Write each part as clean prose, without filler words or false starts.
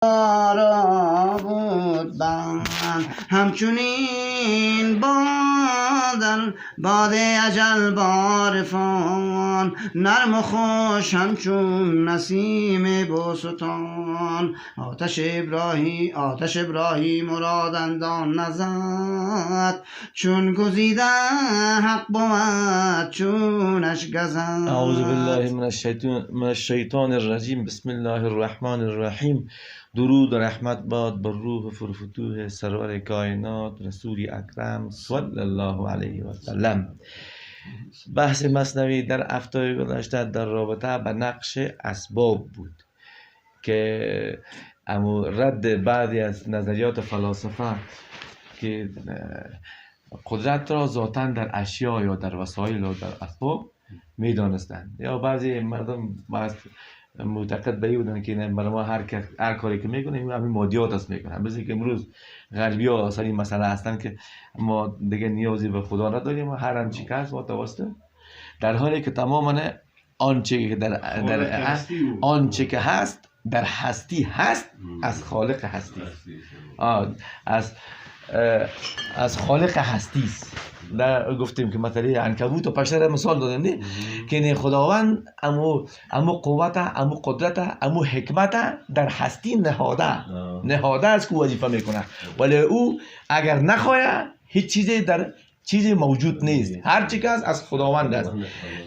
را بودن همچنین باد اجل بارفان نرم و خوش همچون نسیم بوستان آتش ابراهیم مرادندان نزد چون گزیده حق بود چونش گزد. اعوذ بالله من الشیطان الرجیم. بسم الله الرحمن الرحیم. درود و رحمت باد بر روح فرفتوح سرور کائنات رسول اکرم صلی الله علیه و سلم. بحث مثنوی در هفته گذشته در رابطه به نقش اسباب بود که رد بعضی از نظریات فلاسفه که قدرت را ذاتاً در اشیا یا در وسایل یا در اسباب میدانستند، یا بعضی مردم معتقد به این بودن که برای ما هر کاری که میکنیم همین مادیات است میکنن. مثل که امروز غربی ها اصلا این مسئله هستن که ما دیگه نیازی به خدا نداریم و هر آنچه که هست ما توسط، در حالی که تماما آنچه که هست در هستی هست از خالق هستی از خالق هستی است. در گفتیم که مثلا عنکبوت و پشه را مثال دادن نه که نه خداوند امو قوت امو قدرت امو حکمت در هستی نهاده است که وظیفه میکنه، ولی او اگر نخواهد هیچ چیزی موجود نیست. هر چی که از خداوند است.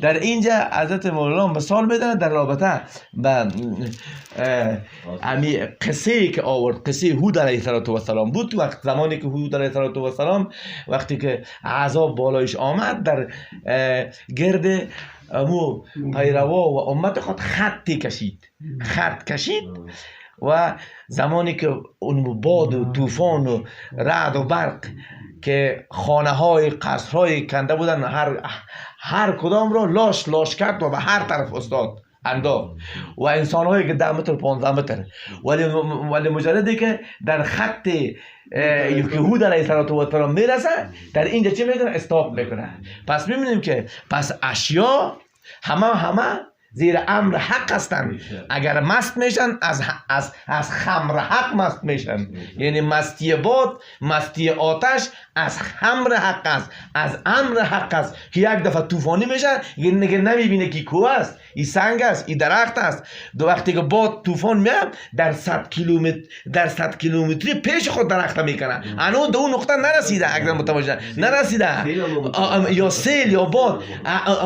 در اینجا حضرت مولانا مثال میدن در رابطه با امی قصه که آورد، قصه هود علیه السلام بود. وقت زمانی که هود علیه السلام وقتی که عذاب بالایش آمد در گرد امو پیروا و امت خود خط کشید و زمانی که اون باد و طوفان و رعد و برق که خانه های قصر های کنده بودن هر کدام را لاش کرد و به هر طرف انداخت و انسان هایی که 10 متر 15 متر، ولی مجردی که در خط هود علیه السلام میرسه در اینجا چی میکنه؟ استاپ میکنه. پس میبینیم که اشیا همه زیر امر حق هستند. اگر مست میشن از خمر حق مست میشن، یعنی مستی باد مستی آتش از خمر حق است، از امر حق است که یک دفعه طوفانی میشن نگه نمیبینه که کوه است، این سنگ است، این درخت است. دو وقتی که باد طوفان میاد در 100 کیلومتری پیش خود درخت میکنه، انو دو نقطه نرسیده، اگر متوجه نرسیده یا سیل یا باد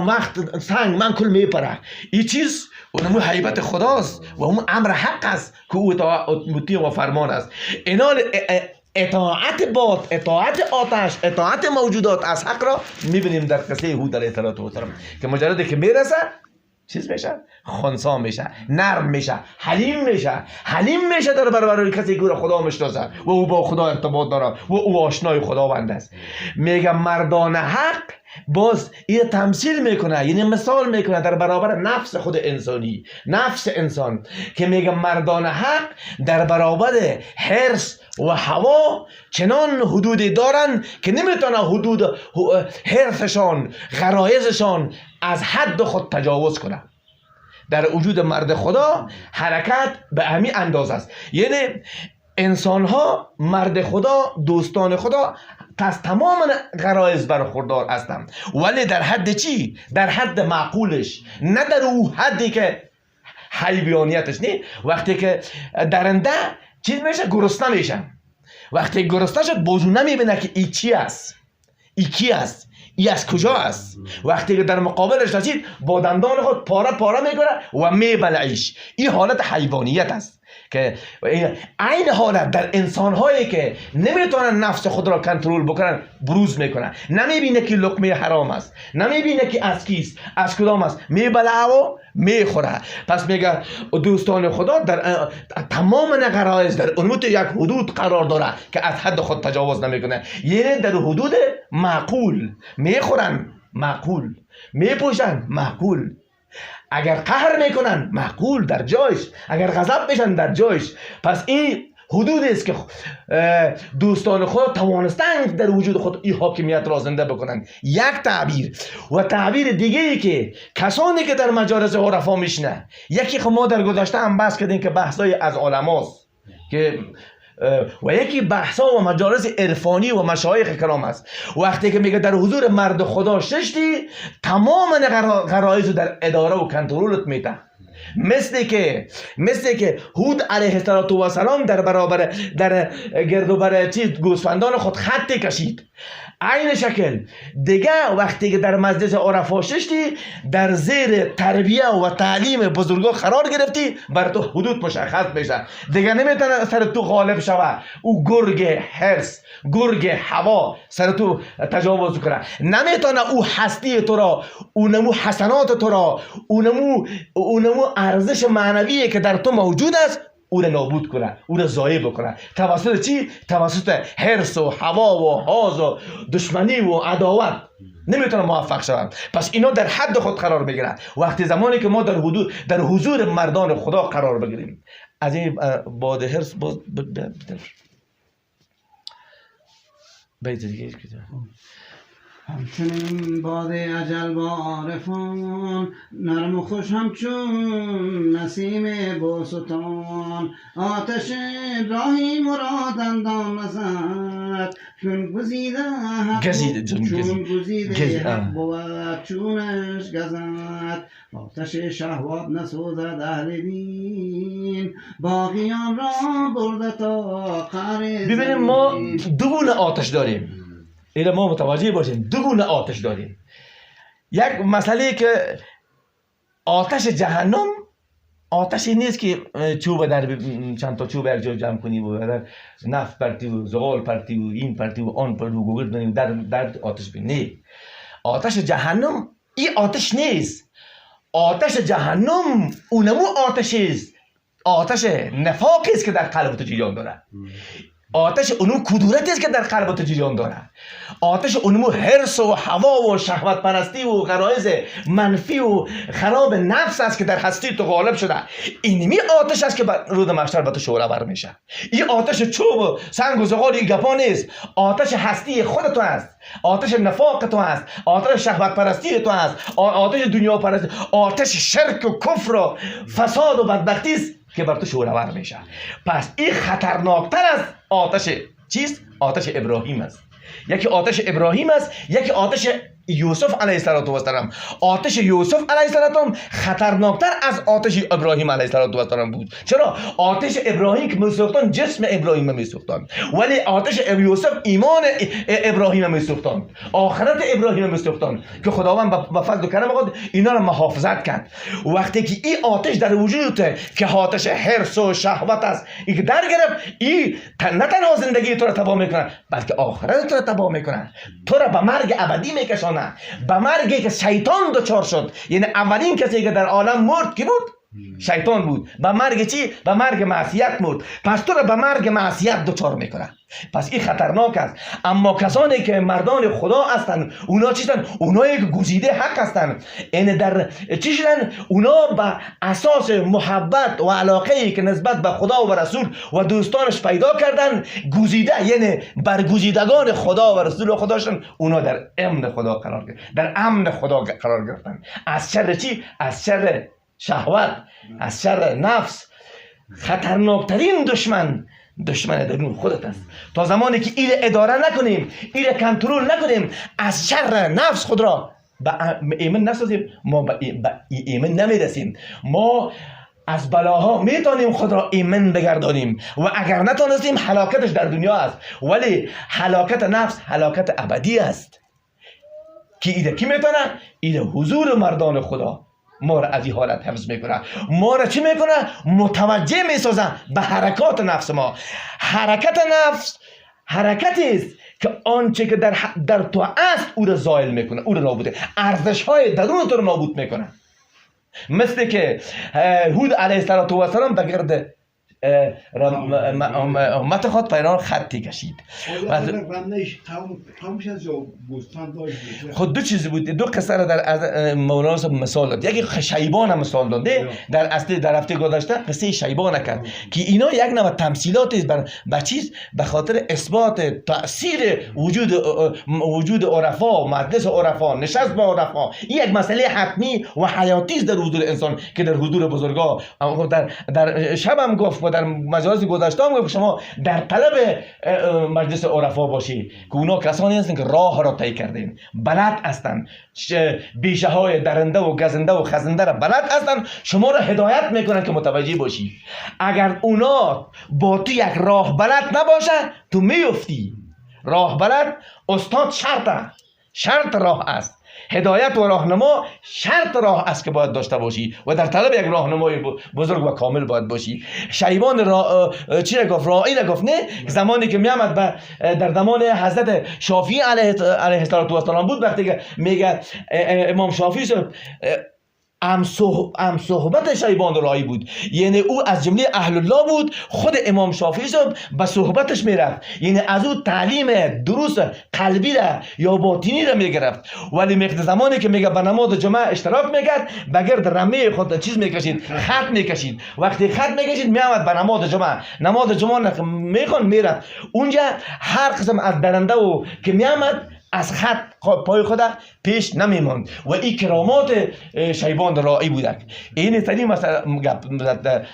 وقت سنگ من کل میپره. این چیز اونمو حیبت خداست و اون امر حق است که او مطیع و فرمان است. اینال اطاعت باد، اطاعت آتش، اطاعت موجودات از حق را میبینیم در قصه هود علیه السلام که مجرد که میرسه چیز میشه، خنثی میشه، نرم میشه، حلیم میشه در برابر کسی که خدا میشناسه و او با خدا ارتباط داره و او آشنای خداوند است. میگه مردان حق باز این تمثیل میکنه، یعنی مثال میکنه در برابر نفس خود انسانی، نفس انسان که میگه مردان حق در برابر حرص و هوا چنان حدودی دارن که نمیتونه حدود حرصشان غرایزشان از حد خود تجاوز کنه. در وجود مرد خدا حرکت به همین اندازه است. یعنی انسان ها مرد خدا دوستان خدا از تمام غرایز برخوردار هستند، ولی در حد چی؟ در حد معقولش، نه در او حدی که حیوانیتش. نه وقتی که درنده چیز میشه گرسنه میشه، وقتی گرسنه شد بازو نمیبینه که ای چی است، ای کی است، ای از کجا است. وقتی که در مقابلش رسید با دندان خود پاره میکنه و میبلعیش. این حالت حیوانیت است که این حالت در انسان هایی که نمیتونن نفس خود را کنترل بکنن بروز میکنن. نمیبینه که لقمه حرام است، نمیبینه که از کیست، از کدام است، میبلعه و میخوره. پس میگه دوستان خدا در تمام غرایز در اون یک حدود قرار داره که از حد خود تجاوز نمیکنه، یعنی در حدود معقول. میخورن معقول، میپوشن معقول، اگر قهر میکنن معقول در جایش، اگر غضب میشن در جایش. پس این حدودی است که دوستان خود توانستند در وجود خود این حاکمیت را زنده بکنند. یک تعبیر و تعبیر دیگه ای که کسانی که در مجالس عرفا میشنه، یکی که ما در گذشته هم بحث کردیم که بحثای از علماست که و یکی بحثا و مجالس عرفانی و مشایخ کرام است. وقتی که میگه در حضور مرد خدا ششتی، تمام غرایز در اداره و کنترلت میده. مثل که هود علیه السلام در برابر در گردوبر گوسفندان خود خطی کشید. عین شکل دیگه وقتی که در مجلس عرفا ششتی، در زیر تربیه و تعلیم بزرگا قرار گرفتی، بر تو حدود مشخص میشه. دیگه نمیتونه سر تو غالب شوه او گرگ حرص، گرگ هوا سر تو تجاوز کنه. نمیتونه او هستی تو را، اونمو حسنات تو را، اونمو ارزش معنویه که در تو موجود است، او را نابود کنه، او را ضایع بکنه. توسط چی؟ توسط حرص و هوا و هاز و دشمنی و عداوت نمیتونه موفق شوند. پس اینا در حد خود قرار بگیرن. وقتی زمانی که ما در حضور مردان خدا قرار بگیریم، از این باد حرص بیت دیگه همچنین باد اجل با عارفان، نرم و خوش همچون نسیم بوستان. آتش ابراهیم را دندان نزد، چون گزیده حق بود چونش گزد. آتش شهوات نسوزد اهل دین، باقیان را برده تا قعر زمین. ببینیم ما دو گونه آتش داریم، اینه ما متوجه باشیم. دو گونه آتش داریم. یک مسئله که آتش جهنم آتشی نیست که چوب در چند تا چوب یک جا جمع کنی و در نفت پرتی و زغال پرتی و این پرتی و آن پرتی و گوگل کنی در آتش بینی. نه، آتش جهنم این آتش نیست. آتش جهنم اونمو آتشی است، آتش نفاقی است که در قلب تو جریان داره. آتش اونمو کدورتی است که در قلب تو جریان داره. آتش اونمو حرص و هوا و شهوت پرستی و غرایز منفی و خراب نفس است که در هستی تو غالب شده. اینمی آتش است که روز محشر به تو شعله بر میشه. این آتش چوب و سنگ و زغال این گپا نیست. آتش هستی خود تو است، آتش نفاق تو است، آتش شهوت پرستی تو است، آتش دنیا پرستی، آتش شرک و کفر و فساد و بدبختی است که بر تو شعله ور میشه. پس این خطرناکتر از آتش چیست؟ آتش ابراهیم است. یکی آتش ابراهیم است، یکی آتش یوسف علیه السلام. آتش یوسف علیه السلام خطرناکتر از آتش ابراهیم علیه السلام بود. چرا؟ آتش ابراهیم که میسوختن جسم ابراهیم میسوختن، ولی آتش یوسف ایمان ابراهیم میسوختن، آخرت ابراهیم میسوختن که خداوند با فضل و کرم خود اینا را محافظت کرد. وقتی که این آتش در وجودت که آتش حرص و شهوت است، این در گرفت، این نه تنها زندگی تو را تباه میکنه بلکه آخرت تو را تباه میکنه، تو را به مرگ ابدی میکشانه، به مرگی که شیطان دچار شد. یعنی اولین کسی که در عالم مرد کی بود؟ شیطان بود. به مرگ چی؟ به مرگ معصیت مرد. پس تو را به مرگ معصیت دچار میکنه. پس این خطرناک است. اما کسانی که مردان خدا هستند، اونا چیستن؟ اونایی که گزیده حق هستند. این در چی شدن؟ اونا به اساس محبت و علاقه‌ای که نسبت به خدا و رسول و دوستانش پیدا کردن، گزیده، یعنی برگزیدگان خدا و رسول خدا شدن. اونا در امن خدا قرار گرفتن، در امن خدا قرار گرفتن. از شر چی؟ از شر شهوت، از شر نفس. خطرناکترین دشمن درون خودت است. تا زمانی که این اداره نکنیم، این کنترل نکنیم، از شر نفس خود را به ایمن نسازیم، ما به ایمن نمیرسیم. ما از بلاها میتونیم خود را ایمن بگردانیم و اگر نتونستیم هلاکتش در دنیا است، ولی هلاکت نفس هلاکت ابدی است که ایده کی میتونه؟ ایده حضور مردان خدا ما را از این حالت حفظ میکنه. ما را چی میکنه؟ متوجه میسازه به حرکات نفس ما. حرکت نفس حرکتی است که آنچه که در تو است او را زائل میکنه، او را نابوده، ارزش های درون تو را نابود میکنه. مثل که هود علیه السلام به گرد امت خود پیران خطی کشید. خود دو چیز بود، دو قصه را در مولانا صاحب مثال داد. یکی شیبان مثال داده، در اصل در هفته گذشته قصه شیبان کرد که اینا یک نوع تمثیلات است به چیز، به خاطر اثبات تاثیر وجود عرفا، مجلس عرفا، نشست با عرفا. این یک مسئله حتمی و حیاتی است در حضور انسان که در حضور بزرگا. در شب هم گفت و در مجالس گذشته هم گفت شما در طلب مجلس عرفا باشی که اونا کسانی هستند که راه را طی کردین، بلد هستند، بیشه های درنده و گزنده و خزنده را بلد هستند، شما را هدایت میکنن که متوجه باشی. اگر اونا با تو یک راه بلد نباشه تو میفتی. راه بلد استاد شرط راه است. هدایت و راهنما شرط راه است که باید داشته باشی و در طلب یک راهنمای بزرگ و کامل باید باشی. شیبان چی گفت؟ راعی گفت نه، زمانی که میامد در زمان حضرت شافعی علیه السلام بود، وقتی که میگه امام شافعی صحبت شیبان راعی بود، یعنی او از جمله اهل الله بود. خود امام شافعی به صحبتش میرفت، یعنی از او تعلیم دروس قلبی را یا باطنی را میگرفت. ولی میگه زمانی که میگه به نماز جمعه اشتراک میکرد، بگرد رمه خود چیز میکشید، خط میکشید. وقتی خط میکشید میامد به نماز جمعه میخوان میرفت اونجا. هر قسم از درنده و که میامد از خط پای خود پیش نمیماند و این کرامات شیبان راعی بودک. این تنی مثلا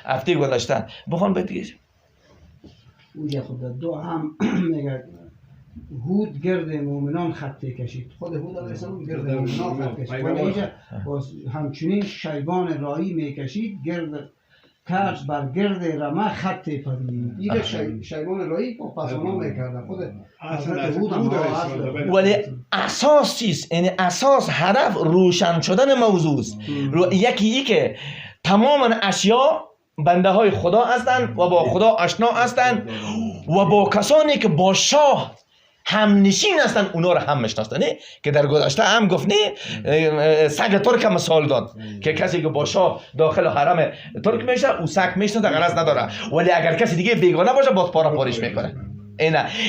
هفته گذشته بخوان بتیش اونجا خود دو هم میگه هود گرد مومنان خط کشید، خود هود علیه السلام گرد مومنان خط کشید، ولی اینجا همچنین شیبان راعی میکشید گرد کش بر گرد رمه خط پدید. اینجا شیبان راعی پسونا میکرده خود حضرت هود هم. ولی اساس چیست؟ یعنی اساس هدف روشن شدن موضوع است. یکی ای که تمام اشیا بنده های خدا هستند و با خدا آشنا هستند و با کسانی که با شاه هم نشین هستند اونا رو هم میشناسند. که در گذشته هم گفت نه، سگ ترک مثال داد که کسی که با شاه داخل حرم ترک میشه او سگ میشناسه، غرض نداره. ولی اگر کسی دیگه بیگانه باشه باز پارا پاریش میکنه.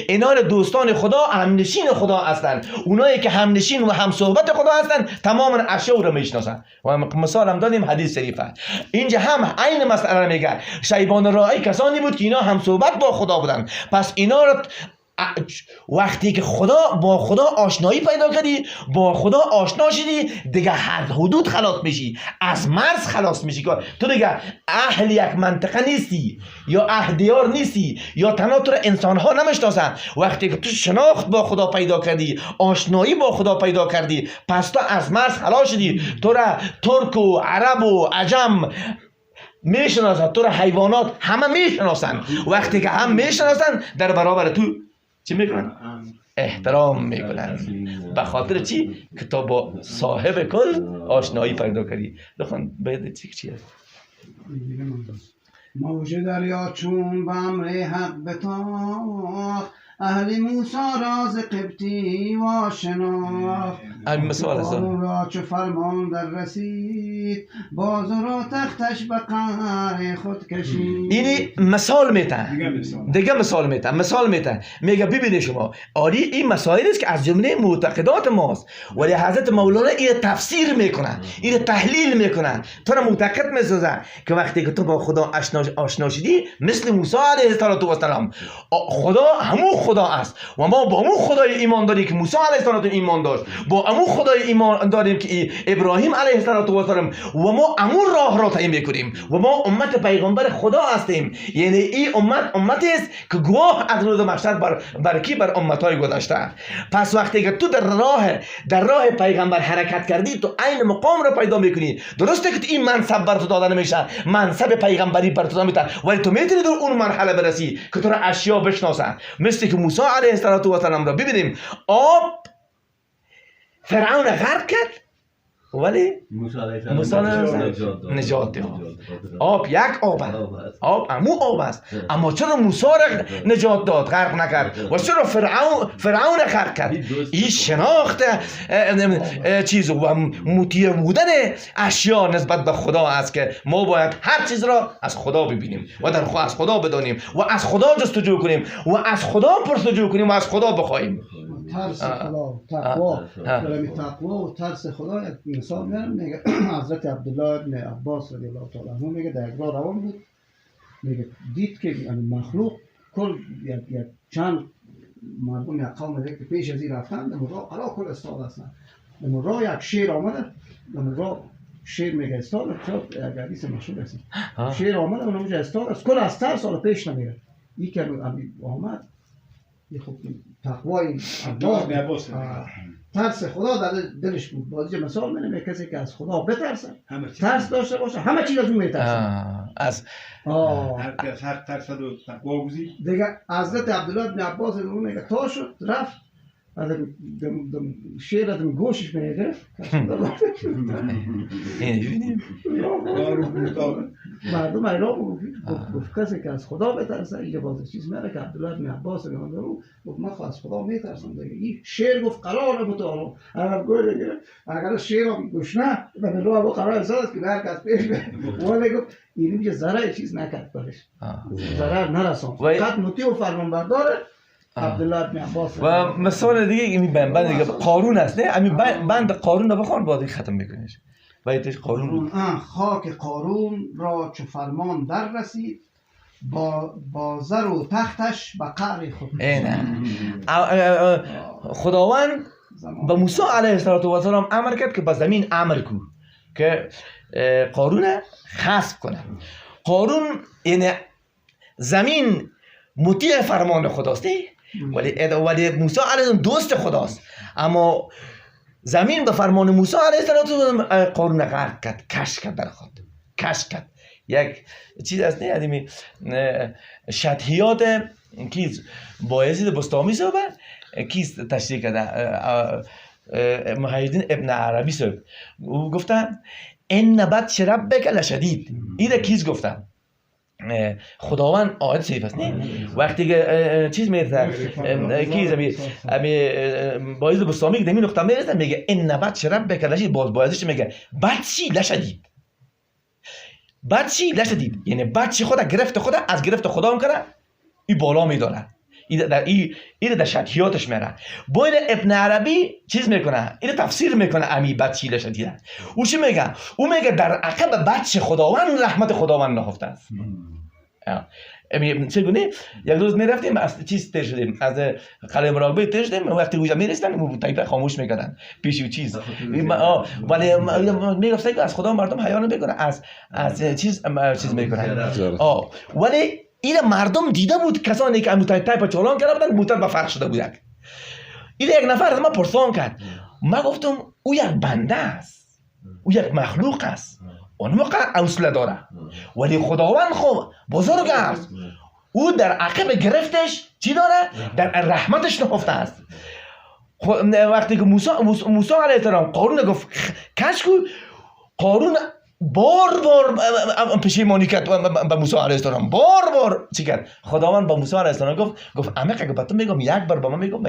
اینا دوستان خدا، همنشین خدا هستند. اونایی که همنشین و هم صحبت خدا هستند تماما اشیا رو میشناسن. و مثال هم دادیم حدیث شریفه. اینجا هم عین مسئله میگه. شیبان راعی کسانی بود که اینا هم صحبت با خدا بودن. پس اینا رو وقتی که با خدا آشنایی پیدا کردی، با خدا آشنا شدی، دیگه حد حدود خلاص میشی، از مرز خلاص میشی. تو دیگه اهل یک منطقه نیستی یا اهدیار نیستی یا تنها تو را انسان ها نمیشناسن. وقتی که تو شناخت با خدا پیدا کردی، آشنایی با خدا پیدا کردی، پس تو از مرز خلاص شدی. تو را ترک و عرب و عجم میشناسن، تو را حیوانات همه میشناسن. وقتی که هم میشناسن در برابر تو چی میکنن؟ احترام میکنن. به خاطر چی؟ که تا با صاحب کل آشنایی پیدا کردی. بخوان باید چی هست؟ موج دریا چون به امر حق بتاخت، اهل موسی راز قبطی و شناخت. مثال است را چو فرمان در رسید، باز را تختش به قهر خود کشید. اینی مثال میتن، دیگه مثال میتن. میگه ببینید شما، آری این مسائل است که از جمله معتقدات ماست، ولی حضرت مولانا این تفسیر میکنن، این تحلیل میکنن، تو را معتقد میسازن که وقتی که تو با خدا آشنا شدی، مثل موسی علیه السلام، خدا همون خدا است و ما با همون خدای ایمان داریم که موسی علیه السلام ایمان داشت، با همون خدای ایمان داریم که ابراهیم علیه السلام، و ما همون راه را طی میکنیم و ما امت پیغمبر خدا هستیم. یعنی این امتی است که گواه از روز محشر بر امتهای گذشته. پس وقتی که تو در راه پیغمبر حرکت کردی، تو عین مقام را پیدا میکنی. درسته که این منصب بر تو داده نمیشه، منصب پیغمبری بر تو میده، ولی تو میتونی در اون مرحله برسی که تو را اشیا بشناسن. مثل که موسی علیه السلام را ببینیم، آب فرعون غرق کرد ولی موسی نجات داد. آب یک آب است، آب امو است، اما چرا موسی را نجات داد، غرق نکرد؟ و چرا فرعون غرق کرد؟ این شناخت چیز و مطیع بودن اشیا نسبت به خدا است که ما باید هر چیز را از خدا ببینیم و از خدا بدانیم و از خدا جستجو کنیم و از خدا پرسجو کنیم و از خدا بخواهیم. ترس خدا، تقوا و ترس خدا. یک مثال میگه حضرت عبدالله ابن عباس رضی الله تعالی عنه میگه در یک راه روان بود، میگه دید که مخلوق کل یک چند مردم یک قوم که پیش از این رفتن، در راه علا کل استاد هستن. در راه یک شیر آمده، در راه شیر میگه استاد حدیث مشهور است. شیر آمد اونجا استاد از کل از ترس سال پیش نمیره. یک آمد یه خوب تقوای عباس ترس خدا در دلش بود. بازی مثال می‌نمه کسی که از خدا بترسه، ترس داشته باشه، همه چیز از اون میترسه. از هر ترس و تقوا گزید. دیگه حضرت عبدالله بن عباس اون میگه تا شد رفت از شیر از گوشش میگرفت. مردم ایران گفت کسی که از خدا بترسه یه باز چیز میاره که عبدالله بن عباس میگه گفت من از خدا میترسم. دیگه این شیر گفت قراره بتارم اگر گوش بگیره اگر شیر هم گوش نه به راه با قرار است که هر کس پیش بره. ولی گفت این یه ذره چیز نکرد برش، ضرر نرسون، فقط مطیع و فرمانبرداره عبدالله بن عباس. و مثال دیگه این بند دیگه قارون است نه؟ همین بند قارون رو بخوان بعد ختم میکنیش. بایدش قارون خاک قارون را چو فرمان در رسید با زر و تختش به قعر خود. اینه خداوند به موسی علیه السلام امر کرد که به زمین امر کو که قارون خسف کنه. قارون یعنی زمین مطیع فرمان خداست ولی موسی علیه السلام دوست خداست، اما زمین به فرمان موسی علیه السلام قارون غرق کرد، کش کرد در خود، کش کرد. یک چیز است نه ادمی شطحیات کیز بایزید بستامی صاحب کیز تشریح کرده محیدین ابن عربی صاحب او گفتن ان بطش ربک لشدید. این کیز گفتن خداوند آیت سیف است نه وقتی که چیز میرسه کیز امی بایزید بستامی که دمی نقطه میرسه میگه ان بطش ربک لشدید، بایزش میگه بطشی لشدید. بچی لشدید یعنی بچی خدا گرفت خدا از گرفت خدا هم کنه این بالا میداره. این در شطحیاتش میره. باید ابن عربی چیز میکنه این تفسیر میکنه امی بچی لشدید. او چی میگه؟ او میگه در عقب بچه خداوند رحمت خداوند نهفته است. چگونه یک روز میرفتیم از چیز تر شدیم از قلعه مراقبه تر شدیم وقتی اونجا میرسیدن تایپه خاموش میکردن پیش و چیز ولی میگفتن که از خدا مردم حیا نمیکنه از چیز میکنن ولی این مردم دیده بود کسانی که تایپه چالان کرده بودن موتر به فرق شده بودن. این یک نفر از ما پرسان کرد، ما گفتم او یک بنده است، او یک مخلوق است، اون موقع حوصله داره ولی خداوند خوب بزرگ است، او در عقب گرفتش چی داره؟ در رحمتش نهفته است. وقتی که موسی علیه السلام قارون گفت کشکو، قارون بار پشیمانی کرد به موسی علیه السلام، بار چی کرد؟ خداوند به موسی علیه السلام گفت عمیق اگه به تو میگم یک بار به من میگم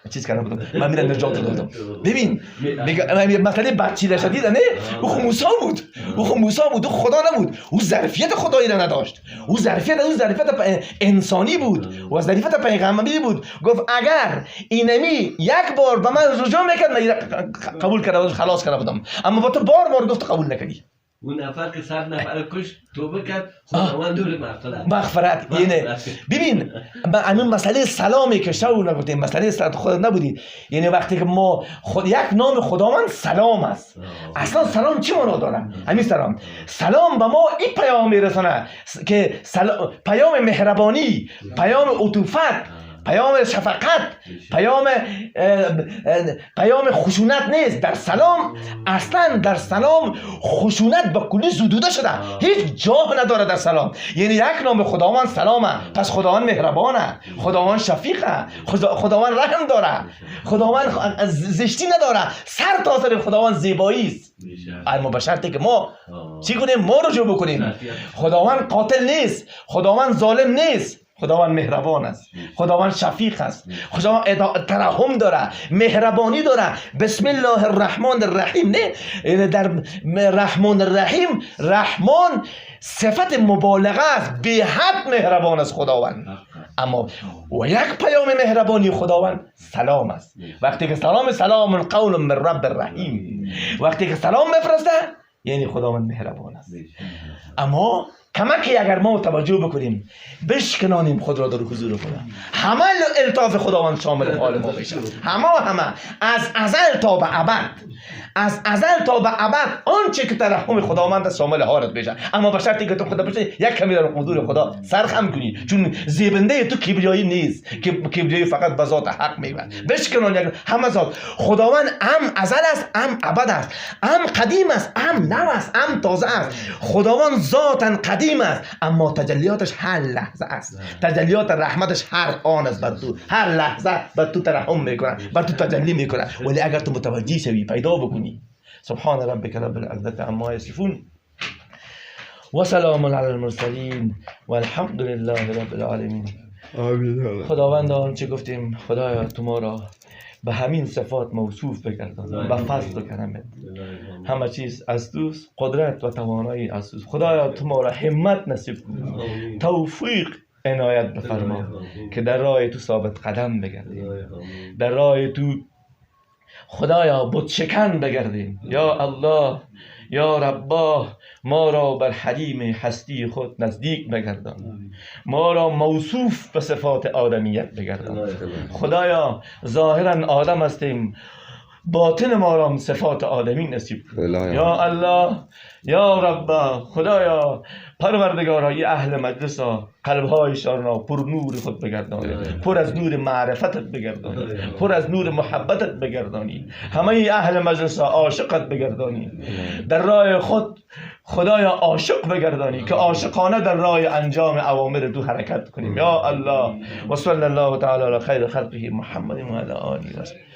چیز کرده بودم من میرم نجات دادم. ببین مثلا بچی لشدید نه او موسی بود، او خدا نبود، او ظرفیت خدایی را نداشت، او ظرفیت انسانی بود و ظرفیت پیغمبری بود. گفت اگر اینمی یک بار به من رجوع میکرد من قبول کرده بودم خلاص کرده بودم، اما با تو بار گفت قبول نکردی. اون نفر که 100 نفر کش توبه کرد خداوند دور مغفرت یعنی ببین همین مسئله سلامی که شو نگفتیم مسئله صد خود نبودی، یعنی وقتی که ما یک نام خداوند سلام است. اصلا سلام چی معنا داره؟ همین سلام به ما این پیام میرسونه که پیام مهربانی، پیام عطوفت، پیام شفقت، پیام خشونت نیست. در سلام اصلا در سلام خشونت به کلی زدوده شده، هیچ جا نداره در سلام. یعنی یک نام خداوند سلامه، پس خداوند مهربانه، خداوند شفیقه، خداوند رحم داره، خداوند زشتی نداره، سر تا سر خداوند زیبایی است. اما به شرطی که ما چی کنیم؟ ما رجوع بکنیم. خداوند قاتل نیست، خداوند ظالم نیست، خداوند مهربان است، خداوند شفیق است، خداوند ترحم داره، مهربانی داره. بسم الله الرحمن الرحیم نه در رحمان الرحیم، رحمان صفت مبالغه است، به حد مهربان است خداوند. اما و یک پیام مهربانی خداوند سلام است. وقتی که سلام قول من رب الرحیم، وقتی که سلام بفرسته یعنی خداوند مهربان است. اما کمکی اگر ما توجه بکنیم بشکنانیم خود را در حضور خدا، همه الطاف خداوند شامل حال ما بشه. همه از ازل تا به ابد، از ازل تا به ابد آنچه که ترحم خداوند است شامل حالت بشه. اما به شرطی که تو خدا بشه یک کمی در حضور خدا سرخم کنی، چون زیبنده تو کبریایی نیست که کبریایی فقط به ذات حق میبرد. بشکنان یک همه ذات خداوند ام ازل است، ام ابد است، ام قدیم است، ام نو است، ام تازه است. خداوند ذاتاً قدیم است اما تجلیاتش هر لحظه است. تجلیات رحمتش هر آن است بر تو، هر لحظه بر تو ترحم میکنه، بر تو تجلی میکنه. ولی اگر تو متوجه شوی پیدا بکنی. سبحان ربک رب العزة عما یصفون و سلام علی المرسلین و الحمد لله رب العالمین. خداوند آنچه گفتیم خدایا تو ما را به همین صفات موصوف بگردان، به فضل و کرمت. همه چیز از توست، قدرت و توانایی از توست. خدایا تو ما را همت نصیب کن، توفیق عنایت بفرما که در راه تو ثابت قدم بگردیم، در راه تو خدایا بت شکن بگردیم. یا الله یا رباه، ما را بر حریم هستی خود نزدیک بگردان، ما را موصوف به صفات آدمیت بگردان. خدایا ظاهرا آدم هستیم، باطن ما را صفات آدمی نصیب کن. یا الله یا رب، خدایا پروردگارای اهل مجلس ها قلبهایشان را پر نور خود بگردانی، پر از نور معرفتت بگردانی، پر از نور محبتت بگردانی. همه اهل مجلس ها عاشقت بگردانی، در راه خود خدایا عاشق بگردانی که عاشقانه در راه انجام اوامر تو حرکت کنیم. یا الله و صلی الله تعالی علی خیر خلقه محمد و علی آله و صحبه.